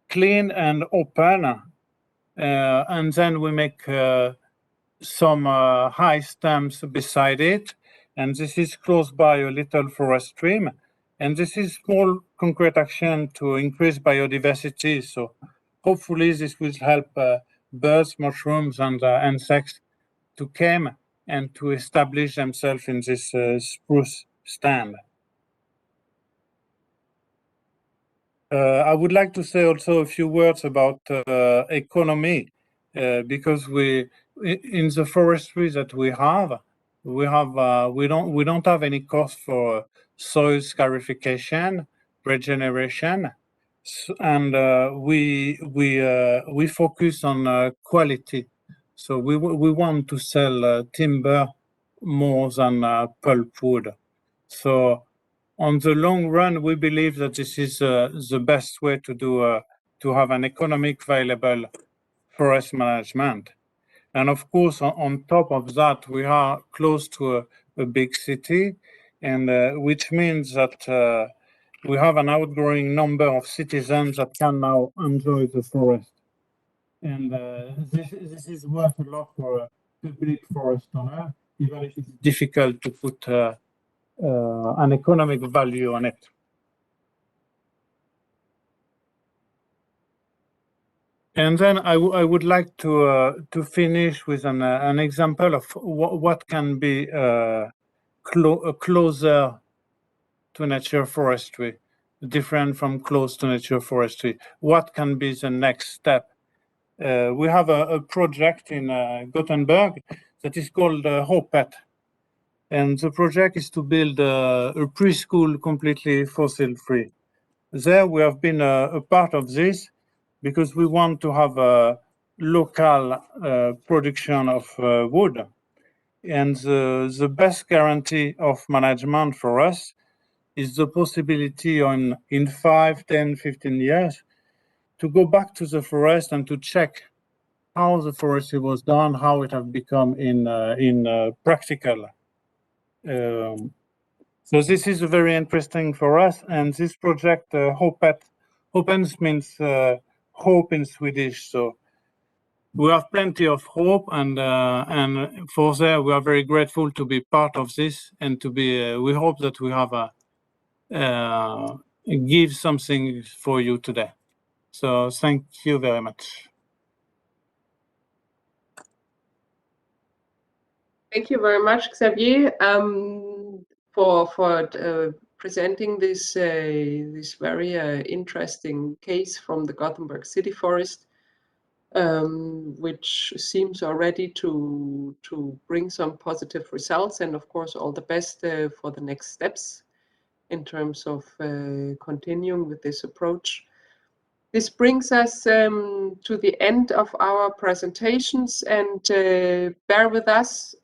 clean and open, and then we make some high stems beside it, and this is close by a little forest stream, and this is small concrete action to increase biodiversity. So hopefully this will help birds, mushrooms, and insects to come and to establish themselves in this spruce stand. I would like to say also a few words about economy, because in the forestry that we don't have any cost for soil scarification, regeneration, and we focus on quality. So we want to sell timber more than pulpwood. So on the long run, we believe that this is the best way to do to have an economic viable forest management. And of course, on top of that, we are close to a big city, and which means that we have an outgrowing number of citizens that can now enjoy the forest. And this is worth a lot for a public forest owner, even if it's difficult to put an economic value on it. And then I would like to finish with an example of what can be closer to nature forestry, different from close to nature forestry. What can be the next step? We have a project in Gothenburg that is called HOPET. And the project is to build a preschool completely fossil-free. There we have been a part of this because we want to have a local production of wood. And the best guarantee of management for us is the possibility in 5, 10, 15 years to go back to the forest and to check how the forestry was done, how it has become in practical. So this is very interesting for us, and this project, Hopens means hope in Swedish. So we have plenty of hope, and for that we are very grateful to be part of this, and to be. We hope that we have give something for you today. So thank you very much. Thank you very much, Xavier, for presenting this this very interesting case from the Gothenburg City Forest. which seems already to bring some positive results, and of course all the best for the next steps in terms of continuing with this approach. This brings us to the end of our presentations, and bear with us,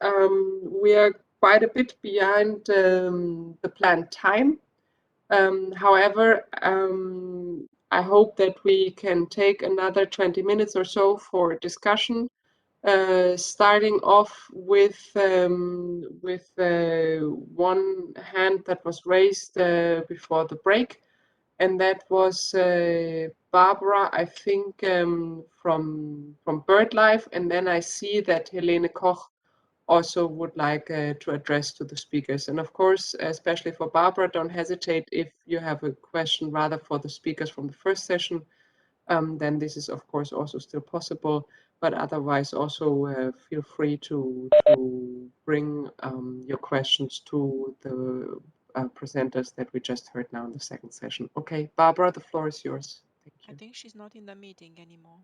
we are quite a bit behind the planned time. However, I hope that we can take another 20 minutes or so for discussion, starting off with one hand that was raised before the break, and that was Barbara, I think, from BirdLife, and then I see that Helene Koch also would like to address to the speakers. And of course, especially for Barbara, don't hesitate if you have a question rather for the speakers from the first session, then this is of course also still possible, but otherwise also feel free to bring your questions to the presenters that we just heard now in the second session. Okay, Barbara, the floor is yours. Thank you. I think she's not in the meeting anymore.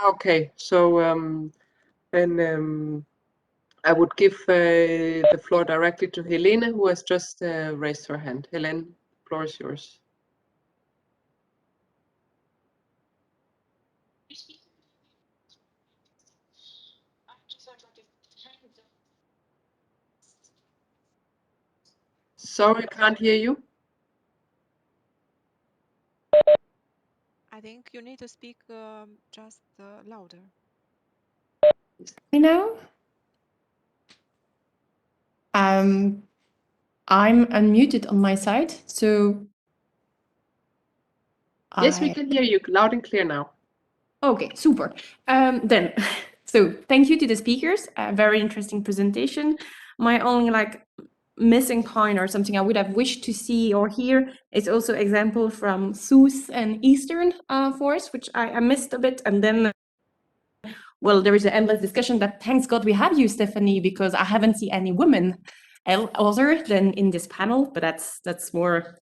Okay, so then I would give the floor directly to Helene, who has just raised her hand. Helene, the floor is yours. Sorry, I can't hear you. I think you need to speak just louder. Me now? I'm unmuted on my side, so Yes, we can hear you loud and clear now. Okay, super. Then, so thank you to the speakers. A very interesting presentation. My only missing point or something I would have wished to see or hear is also example from South and Eastern forest, which I missed a bit. And then, well, there is an endless discussion that thanks God we have you, Stephanie, because I haven't seen any women other than in this panel, but that's more,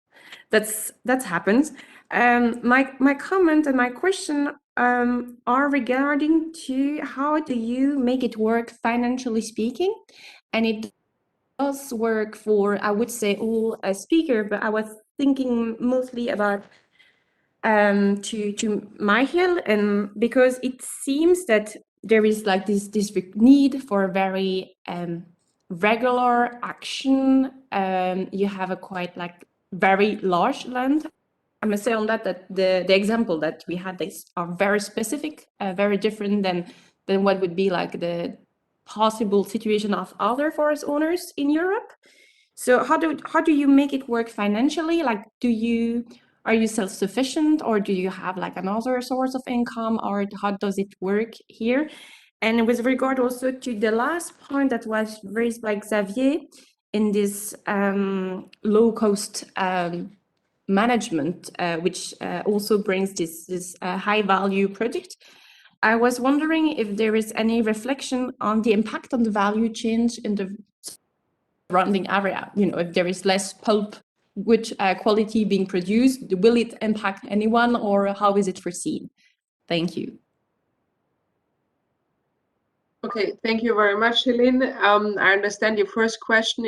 that happens. My comment and my question are regarding to how do you make it work financially speaking, and it does work for, I would say, all a speaker, but I was thinking mostly about to Michael, and because it seems that there is like this need for a very regular action. You have a quite very large land. I must say on that the example that we had are very specific, very different than what would be like the possible situation of other forest owners in Europe. So how do you make it work financially? Like, are you self-sufficient, or do you have like another source of income, or how does it work here? And with regard also to the last point that was raised by Xavier in this low-cost management, which also brings this high-value project, I was wondering if there is any reflection on the impact on the value chain in the surrounding area. You know, if there is less pulp wood quality being produced, will it impact anyone, or how is it foreseen? Thank you. Okay, thank you very much, Helene. I understand your first question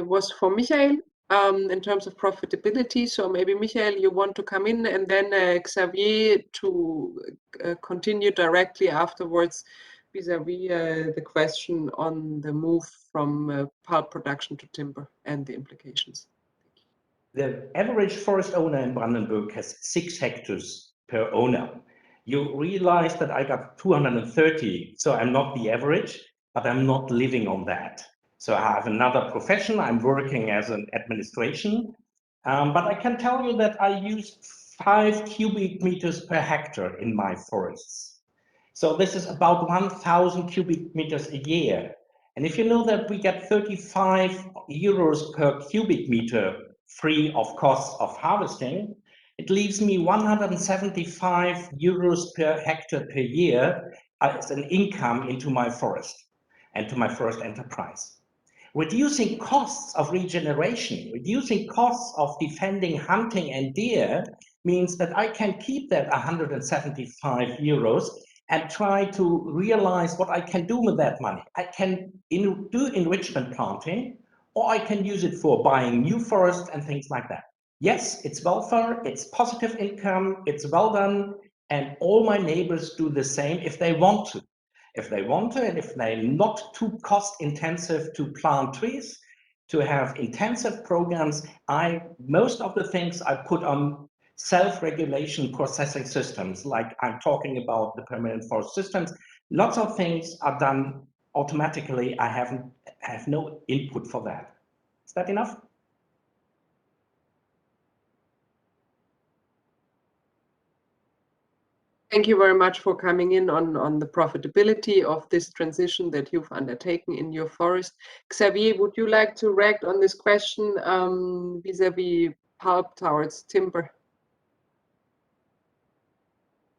was for Michael in terms of profitability. So maybe Michael, you want to come in, and then Xavier to continue directly afterwards vis-a-vis the question on the move from pulp production to timber and the implications. The average forest owner in Brandenburg has 6 hectares per owner. You realize that I got 230, so I'm not the average, but I'm not living on that. So I have another profession. I'm working as an administration, but I can tell you that I use 5 cubic meters per hectare in my forests. So this is about 1,000 cubic meters a year. And if you know that we get 35 euros per cubic meter free of costs of harvesting, it leaves me 175 euros per hectare per year as an income into my forest and to my forest enterprise. Reducing costs of regeneration, reducing costs of defending hunting and deer means that I can keep that 175 euros and try to realize what I can do with that money. I can do enrichment planting, or I can use it for buying new forests and things like that. Yes, it's welfare, it's positive income, it's well done, and all my neighbors do the same if they want to. If they want to, and if they're not too cost intensive to plant trees, to have intensive programs, most of the things I put on self-regulation processing systems, like I'm talking about the permanent forest systems. Lots of things are done automatically. I have no input for that. Is that enough? Thank you very much for coming in on the profitability of this transition that you've undertaken in your forest. Xavier, would you like to react on this question vis-a-vis pulp towards timber?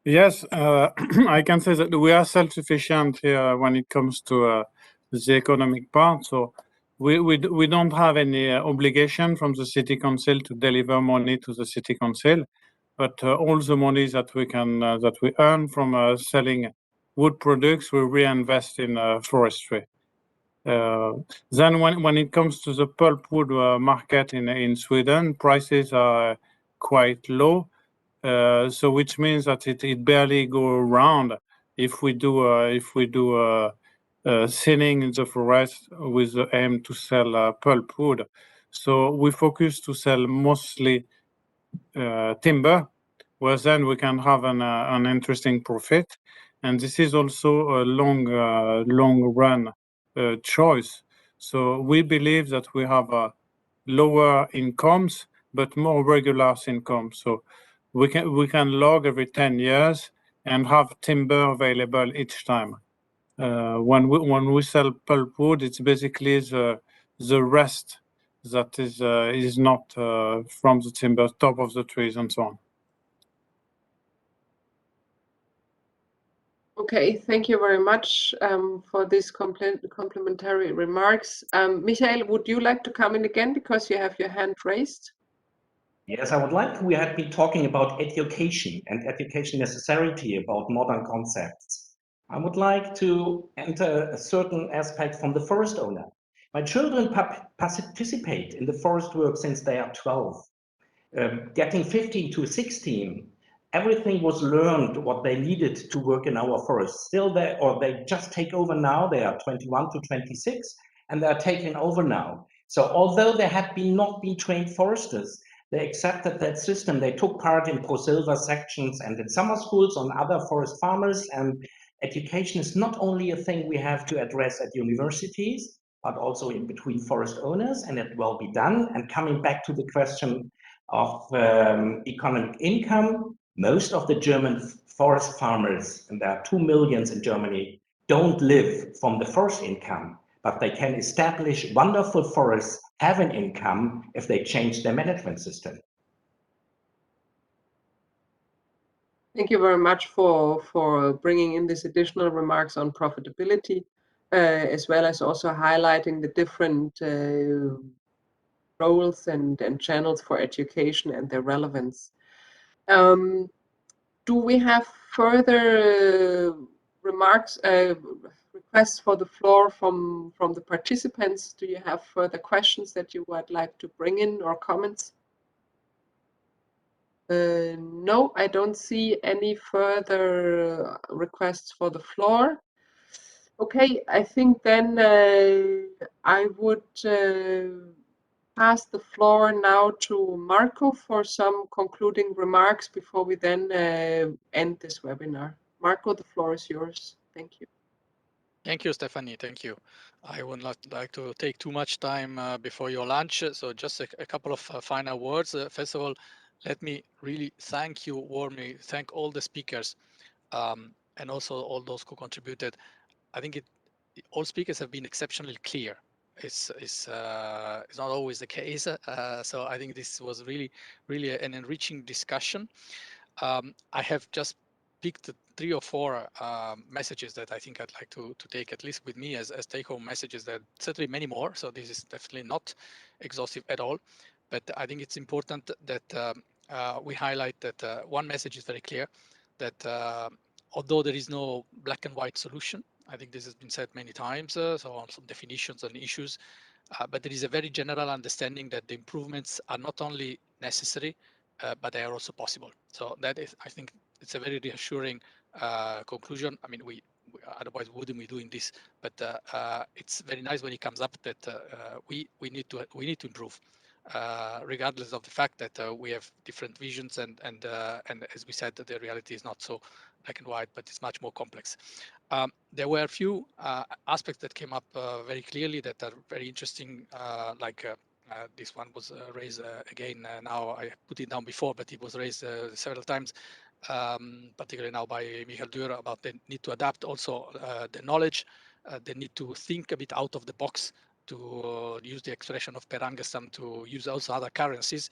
Yes, I can say that we are self-sufficient here when it comes to the economic part. So we don't have any obligation from the city council to deliver money to the city council, but all the money that we earn from selling wood products, we reinvest in forestry. Then when it comes to the pulpwood market in Sweden, prices are quite low. So which means that it barely go around if we do thinning in the forest with the aim to sell pulpwood. So we focus to sell mostly timber, where then we can have an interesting profit, and this is also a long run choice. So we believe that we have lower incomes but more regular income. So we can log every 10 years and have timber available each time. When we sell pulpwood, it's basically the rest that is not from the timber, top of the trees and so on. Okay, thank you very much for these complementary remarks. Michael, would you like to come in again because you have your hand raised? Yes, I would like to. We had been talking about education and education necessity, about modern concepts. I would like to enter a certain aspect from the forest owner. My children participate in the forest work since they are 12. Getting 15 to 16, everything was learned what they needed to work in our forest. Still there, or they just take over now. They are 21 to 26, and they are taking over now. So although they had not been trained foresters, they accepted that system. They took part in ProSilva sections and in summer schools on other forest farmers. And education is not only a thing we have to address at universities, but also in between forest owners, and it will be done. And coming back to the question of economic income, most of the German forest farmers, and there are 2 million in Germany, don't live from the forest income, but they can establish wonderful forests, have an income if they change their management system. Thank you very much for bringing in these additional remarks on profitability, as well as also highlighting the different roles and channels for education and their relevance. Do we have further remarks, requests for the floor from the participants? Do you have further questions that you would like to bring in or comments? No, I don't see any further requests for the floor. Okay, I think then I would pass the floor now to Marco for some concluding remarks before we then end this webinar. Marco, the floor is yours. Thank you. Thank you, Stephanie. Thank you. I would not like to take too much time before your lunch. So just a couple of final words. First of all, let me really thank you warmly, thank all the speakers and also all those who contributed. I think all speakers have been exceptionally clear. It's not always the case. So I think this was really an enriching discussion. I have just picked 3 or 4 messages that I think I'd like to take at least with me as take-home messages. There are certainly many more, so this is definitely not exhaustive at all. But I think it's important that we highlight that one message is very clear, that although there is no black and white solution, I think this has been said many times, so on some definitions and issues, but there is a very general understanding that the improvements are not only necessary, but they are also possible. So that is, I think, it's a very reassuring conclusion. I mean, otherwise wouldn't be doing this, but it's very nice when it comes up that we need to improve, regardless of the fact that we have different visions and as we said, that the reality is not so black and white, but it's much more complex. There were a few aspects that came up very clearly that are very interesting, like this one was raised again. Now I put it down before, but it was raised several times, particularly now by Michael Dürr, about the need to adapt also the knowledge, the need to think a bit out of the box, to use the expression of Per Angerstam, to use also other currencies.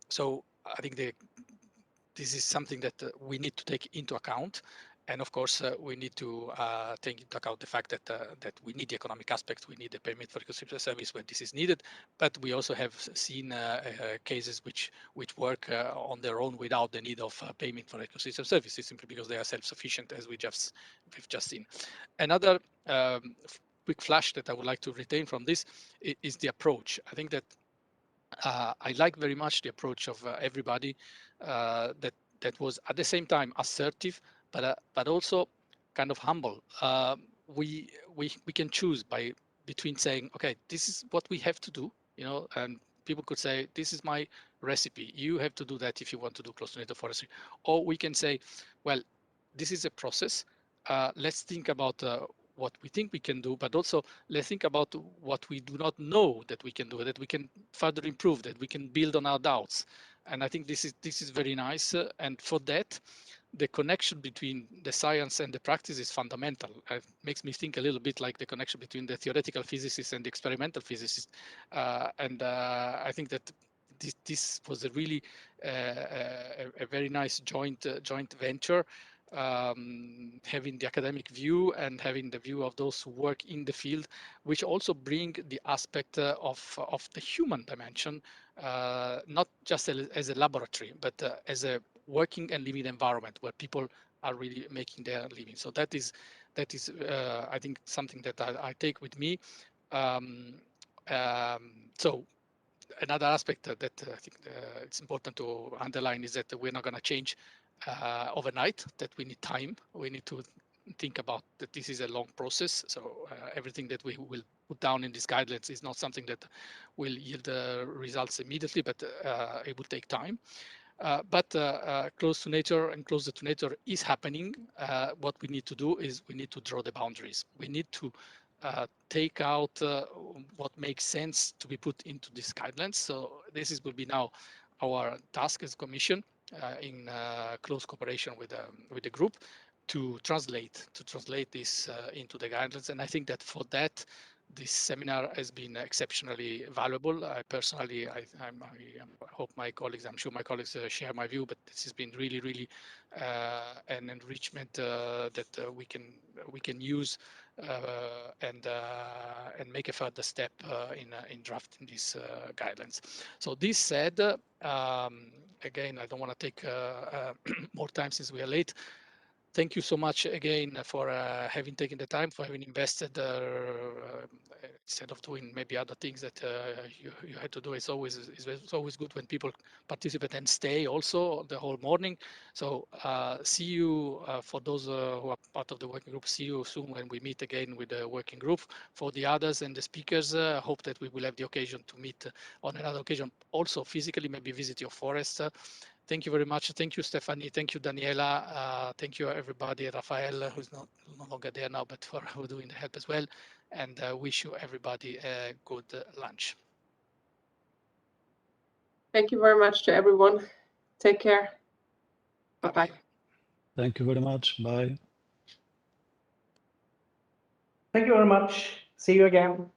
So I think this is something that we need to take into account. And of course, we need to take into account the fact that we need the economic aspects, we need the payment for ecosystem service when this is needed. But we also have seen cases which work on their own without the need of payment for ecosystem services, simply because they are self-sufficient, as we've just seen. Another quick flash that I would like to retain from this is the approach. I think that I like very much the approach of everybody that was at the same time assertive, but also kind of humble. We can choose between saying, okay, this is what we have to do, and people could say, this is my recipe. You have to do that if you want to do close to native forestry. Or we can say, well, this is a process. Let's think about what we think we can do, but also let's think about what we do not know that we can do, that we can further improve, that we can build on our doubts. And I think this is very nice. And for that, the connection between the science and the practice is fundamental. It makes me think a little bit like the connection between the theoretical physicist and the experimental physicist. I think that this was a really a very nice joint venture. Having the academic view and having the view of those who work in the field, which also bring the aspect of the human dimension, not just as a laboratory, but as a working and living environment where people are really making their living. So that is I think something that I take with me. So another aspect that I think it's important to underline is that we're not going to change overnight, that we need time. We need to think about that this is a long process. So everything that we will put down in these guidelines is not something that will yield results immediately, but it will take time. But close to nature and closer to nature is happening. What we need to do is we need to draw the boundaries. We need to take out what makes sense to be put into these guidelines. So this will be now our task as Commission in close cooperation with the group to translate this into the guidelines. And I think that for that, this seminar has been exceptionally valuable. I personally, I hope my colleagues, I'm sure my colleagues share my view, but this has been really, really an enrichment that we can use and make a further step in drafting these guidelines. So this said, again, I don't want to take more time since we are late. Thank you so much again for having taken the time, for having invested instead of doing maybe other things that you had to do. It's always good when people participate and stay also the whole morning. So see you for those who are part of the working group. See you soon when we meet again with the working group. For the others and the speakers, hope that we will have the occasion to meet on another occasion, also physically, maybe visit your forest. Thank you very much. Thank you, Stephanie. Thank you, Daniela. Thank you, everybody. Rafael, who's no longer there now, but for doing the help as well. And wish you everybody a good lunch. Thank you very much to everyone. Take care. Bye-bye. Thank you very much. Bye. Thank you very much. See you again.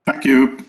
Thank you.